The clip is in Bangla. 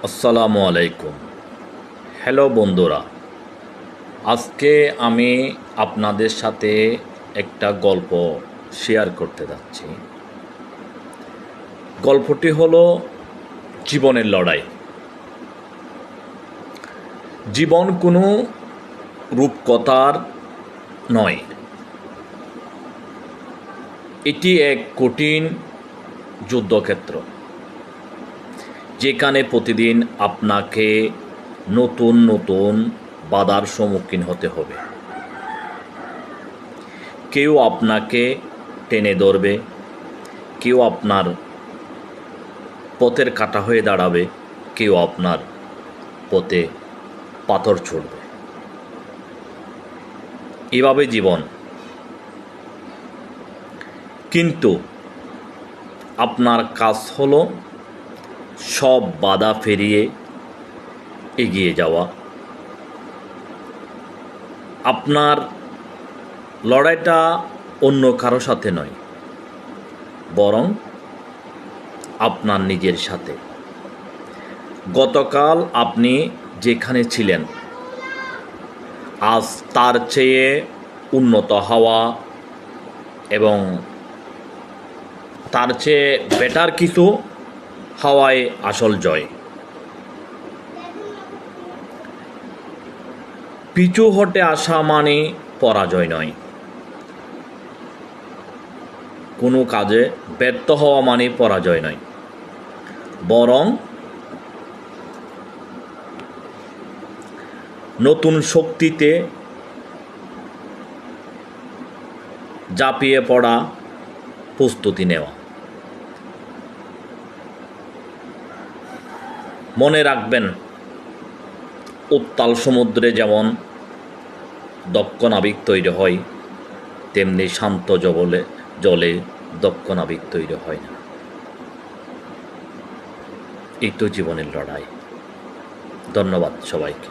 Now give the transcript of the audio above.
আসসালামু আলাইকুম। হ্যালো বন্ধুরা, আজকে আমি আপনাদের সাথে একটা গল্প শেয়ার করতে যাচ্ছি। গল্পটি হলো জীবনের লড়াই। জীবন কোনো রূপকথার নয়, এটি এক কঠিন যুদ্ধক্ষেত্র, যেখানে প্রতিদিন আপনাকে নতুন নতুন বাধার সম্মুখীন হতে হবে। কেউ আপনাকে টেনে ধরবে, কেউ আপনার পথের কাঁটা হয়ে দাঁড়াবে, কেউ আপনার পথে পাথর ছুড়বে। এভাবে জীবন। কিন্তু আপনার কাজ হলো সব বাধা পেরিয়ে এগিয়ে যাওয়া। আপনার লড়াইটা অন্য কারো সাথে নয়, বরং আপনার নিজের সাথে। গতকাল আপনি যেখানে ছিলেন, আজ তার চেয়ে উন্নত হওয়া এবং তার চেয়ে বেটার কিছু হওয়াই আসল জয়। পিছু হটে আসা মানে পরাজয় নয়, কোনো কাজে ব্যর্থ হওয়া মানে পরাজয় নয়, বরং নতুন শক্তিতে ঝাঁপিয়ে পড়া, প্রস্তুতি নেওয়া। মনে রাখবেন, উত্তাল সমুদ্রে যেমন দক্ষ নাবিক তৈরি হয়, তেমনি শান্ত জলে দক্ষ নাবিক তৈরি হয় না। এই তো জীবনের লড়াই। ধন্যবাদ সবাইকে।